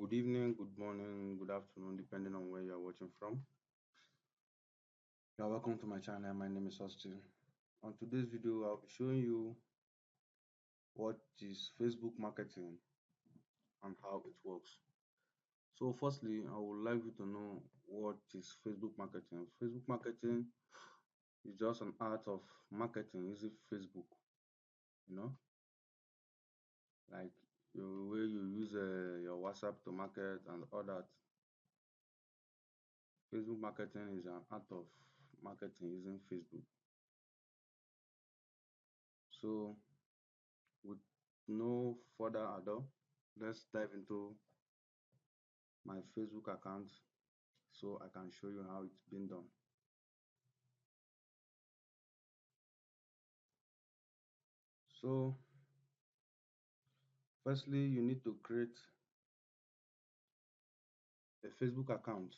Good evening, good morning, good afternoon, depending on where you're watching from. You're welcome to my channel. My name is Austin. On today's video, I'll be showing you what is Facebook marketing and how it works. So, firstly, I would like you to know what is Facebook marketing. Facebook marketing is just an art of marketing using Facebook, you know, like the way you use your WhatsApp to market and all that. Facebook marketing is an art of marketing using Facebook. So, with no further ado, let's dive into my Facebook account so I can show you how it's been done. So, firstly, you need to create a Facebook account.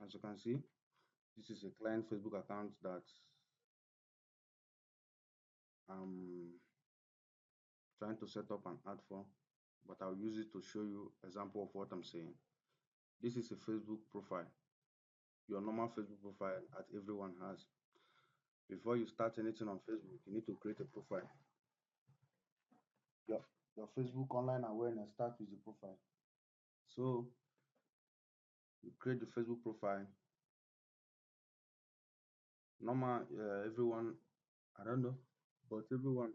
As you can see, this is a client Facebook account that I'm trying to set up an ad for, but I'll use it to show you example of what I'm saying. This is a Facebook profile, your normal Facebook profile that everyone has. Before you start anything on Facebook, you need to create a profile. Your, your Facebook online awareness starts with the profile. So you create the Facebook profile. Normal, everyone, I don't know, but everyone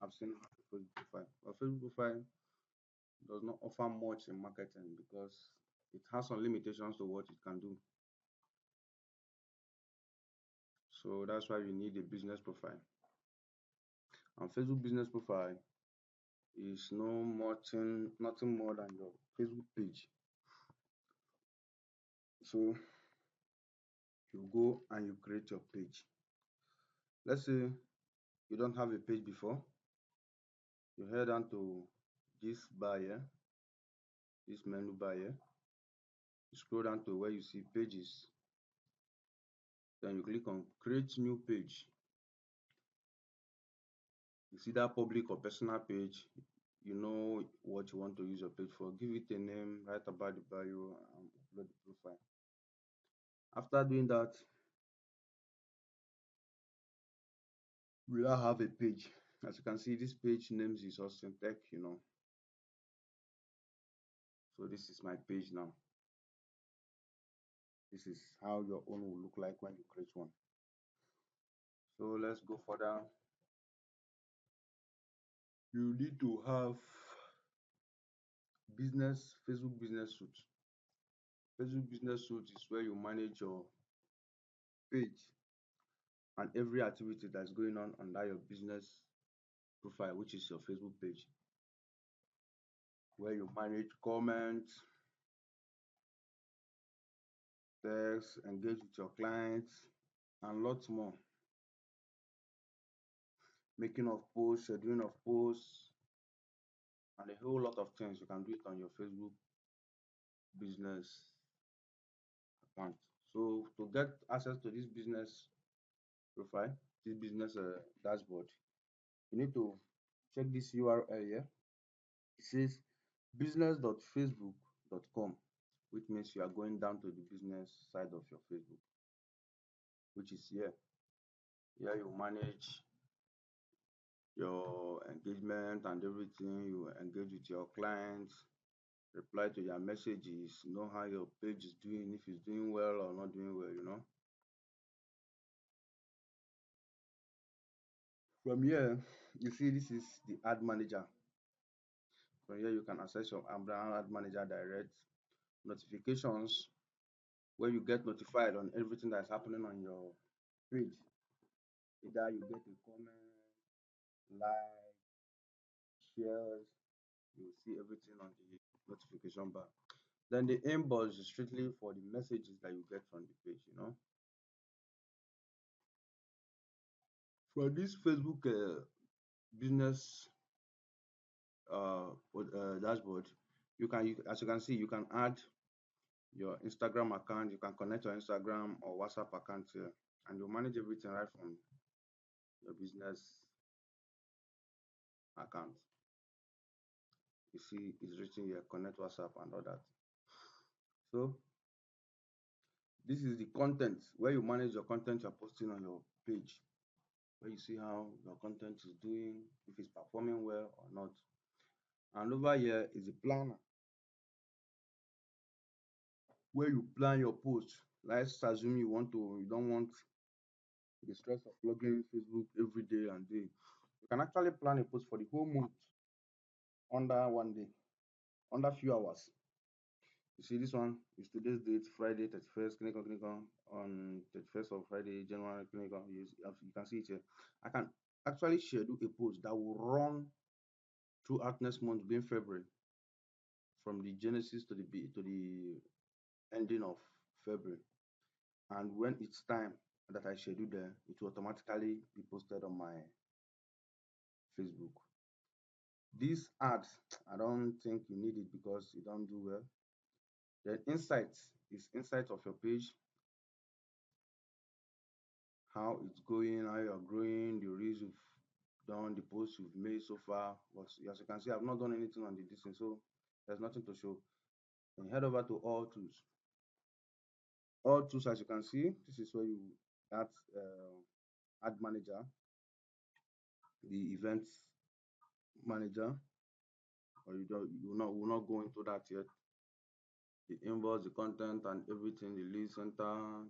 have seen a Facebook profile. A Facebook profile does not offer much in marketing because it has some limitations to what it can do. So that's why you need a business profile. And Facebook business profile is nothing more than your Facebook page. So you go and you create your page. Let's say you don't have a page before. You head down to this bar here, this menu bar here. You scroll down to where you see pages. Then you click on create new page. You see that public or personal page. You know what you want to use your page for. Give it a name, write about the bio, and upload the profile. After doing that, we now have a page. As you can see, this page names is Austin Tech. So this is my page now. This is how your own will look like when you create one. So let's go further. You need to have Facebook business suite. Facebook business suite is where you manage your page and every activity that's going on under your business profile, which is your Facebook page, where you manage comments, text, engage with your clients, and lots more. Making of posts, scheduling of posts, and a whole lot of things. You can do it on your Facebook business account. So to get access to this business profile, this business dashboard, you need to check this URL here. It says business.facebook.com, which means you are going down to the business side of your Facebook, which is here. Here you manage your engagement and everything. You engage with your clients, reply to their messages, know how your page is doing, if it's doing well or not doing well. From here, you see this is the ad manager. From here, you can access your ad manager direct notifications where you get notified on everything that's happening on your page. Either you get a comment, like, shares, you'll see everything on the notification bar. Then the inbox is strictly for the messages that you get from the page. For this Facebook business dashboard, as you can see, you can add your Instagram account, you can connect your Instagram or WhatsApp account here, and you manage everything right from your business account. You see it's written here, connect WhatsApp and all that. So this is the content where you manage your content you're posting on your page, where you see how your content is doing, if it's performing well or not. And over here is the planner where you plan your post. Let's assume you don't want the stress of logging Facebook every day and day. You can actually plan a post for the whole month under one day, under few hours. You see, this one is today's date, Friday 31st, clinical on 31st of Friday, January clinical. You can see it here. I can actually schedule a post that will run throughout next month, being February, from the genesis to the ending of February. And when it's time that I schedule there, it will automatically be posted on my Facebook. These ads, I don't think you need it because you don't do well. Then insights is insights of your page, how it's going, how you're growing, the reels you've done, the posts you've made so far. But as you can see, I've not done anything on the distance, so there's nothing to show. Then head over to all tools. All tools, as you can see, this is where you that ad manager, the events manager, or you will not go into that yet. The invoice, the content and everything, the lead center,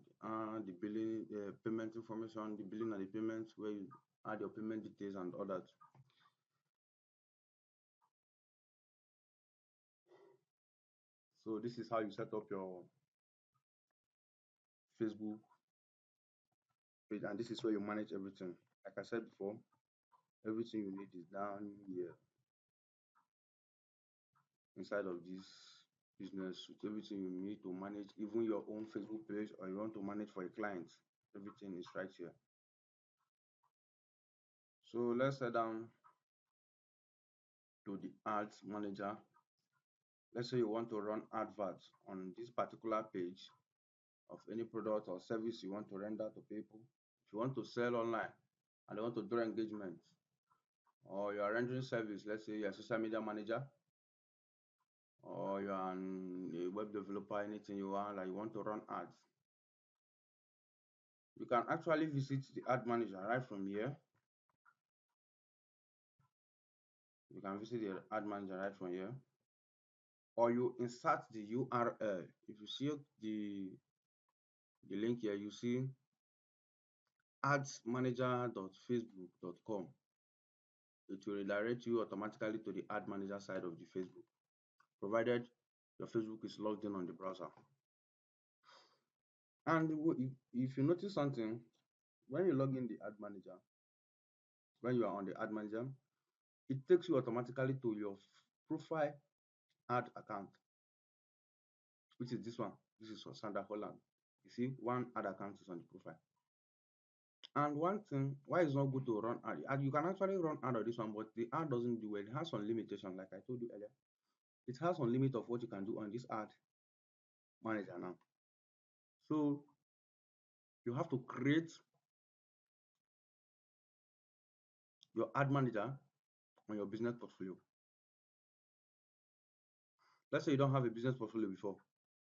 the billing, payment information, the billing and the payments, where you add your payment details and all that. So this is how you set up your Facebook page, and this is where you manage everything. Like I said before, everything you need is down here inside of this business with everything you need to manage, even your own Facebook page, or you want to manage for a client. Everything is right here. So let's head down to the ads manager. Let's say you want to run adverts on this particular page of any product or service you want to render to people. If you want to sell online and you want to draw engagement, or you are rendering service, let's say you're a social media manager, or you're a web developer, anything you want, like you want to run ads, you can actually visit the ad manager right from here. You can visit the ad manager right from here, or you insert the URL. If you see the link here, you see adsmanager.facebook.com. It will redirect you automatically to the ad manager side of the Facebook, provided your Facebook is logged in on the browser. And if you notice something, when you log in the ad manager, when you are on the ad manager, it takes you automatically to your profile ad account, which is this one. This is for Sandra Holland. You see, one ad account is on the profile. And one thing, why it's not good to run ad, you can actually run ad on this one, but the ad doesn't do well. It has some limitation, like I told you earlier. It has some limit of what you can do on this ad manager now. So you have to create your ad manager on your business portfolio. Let's say you don't have a business portfolio before,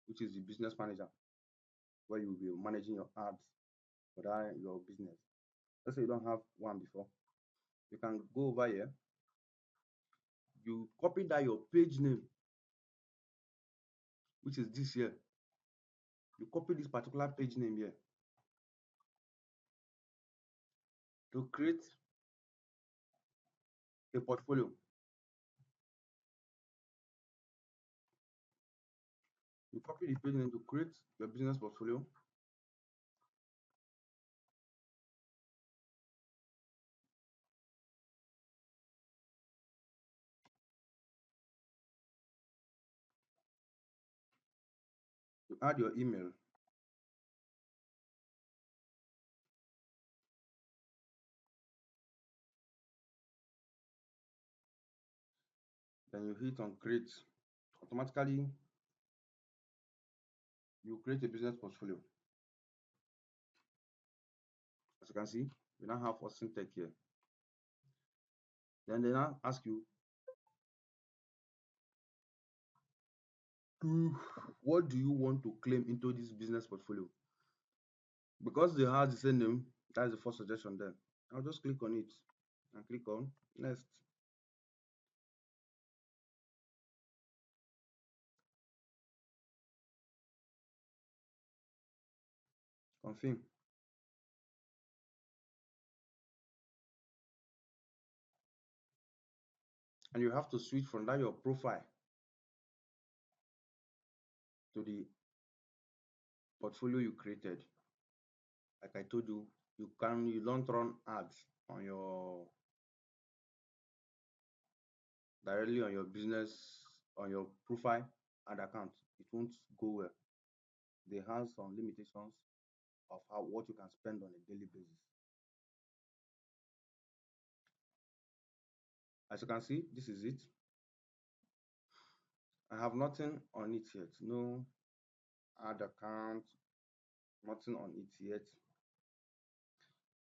which is the business manager, where you will be managing your ads for that your business. Let's say you don't have one before. You can go over here, you copy that your page name, which is this here. You copy this particular page name here to create a portfolio. You copy the page name to create your business portfolio. You add your email. Then you hit on create. Automatically, you create a business portfolio. As you can see, we now have Austin Tech here. Then they now ask you to what do you want to claim into this business portfolio. Because they have the same name, that's the first suggestion there. I'll just click on it and click on next. Confirm. And you have to switch from that your profile to the portfolio you created. Like I told you, you don't run ads on your directly on your business on your profile and account. It won't go well. They have some limitations of how what you can spend on a daily basis. As you can see, this is it. I have nothing on it yet. No ad account, nothing on it yet.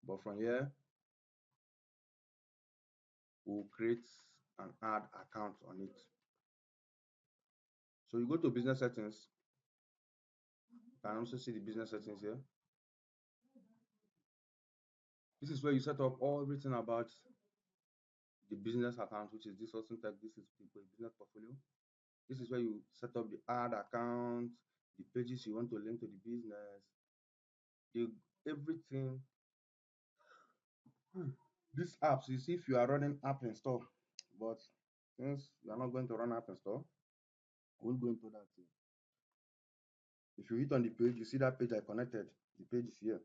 But from here, we'll create an ad account on it. So you go to business settings. You can also see the business settings here. This is where you set up everything about the business account, which is this Austin Tech. This is the business portfolio. This is where you set up the ad account, the pages you want to link to the business, the everything. These apps, you see, if you are running app install, but since you are not going to run app install, we'll go into that here. If you hit on the page, you see that page I connected. The page is here.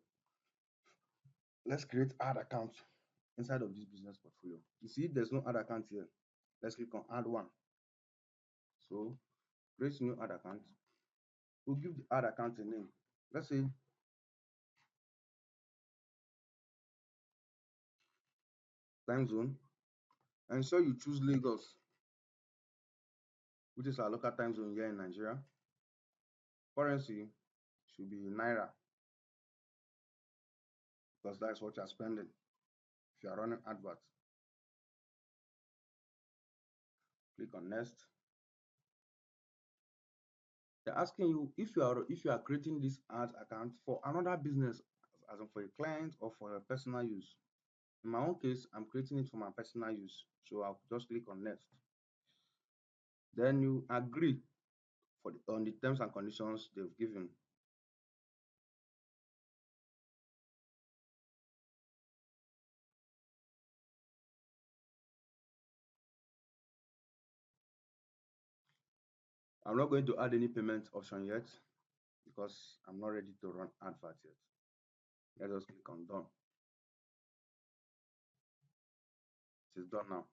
Let's create ad account inside of this business portfolio. You see, there's no ad account here. Let's click on add one. So create new ad account. We'll give the ad account a name. Let's say time zone. Ensure you choose Lagos, which is our local time zone here in Nigeria. Currency should be Naira, because that's what you're spending if you are running adverts. Click on next. They're asking you if you are creating this ad account for another business, as in for a client or for your personal use. In my own case, I'm creating it for my personal use, so I'll just click on next. Then you agree on the terms and conditions they've given. I'm not going to add any payment option yet because I'm not ready to run advert yet. Let us click on done. It is done now.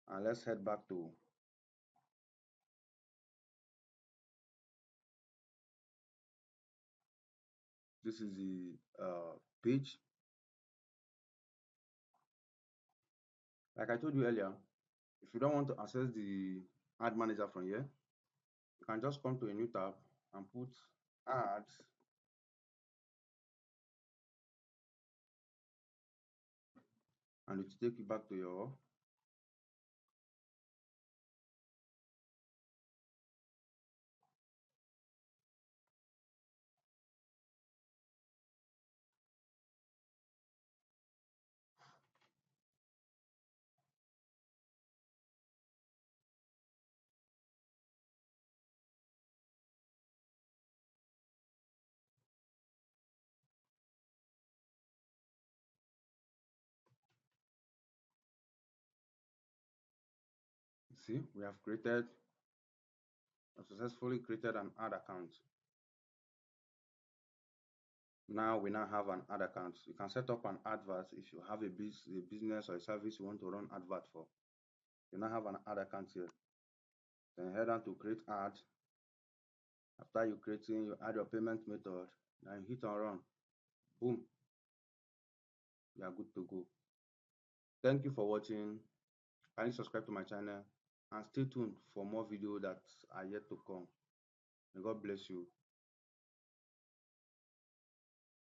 And let's head back to this is the page. Like I told you earlier, if you don't want to access the ad manager from here, you can just come to a new tab and put ads, and it will take you back to your see, we have successfully created an ad account. Now we now have an ad account. You can set up an advert if you have a business or a service you want to run advert for. You now have an ad account here. Then head on to create ad. After you creating, you add your payment method. Then hit on run. Boom. You are good to go. Thank you for watching. Kindly subscribe to my channel and stay tuned for more videos that are yet to come. May God bless you.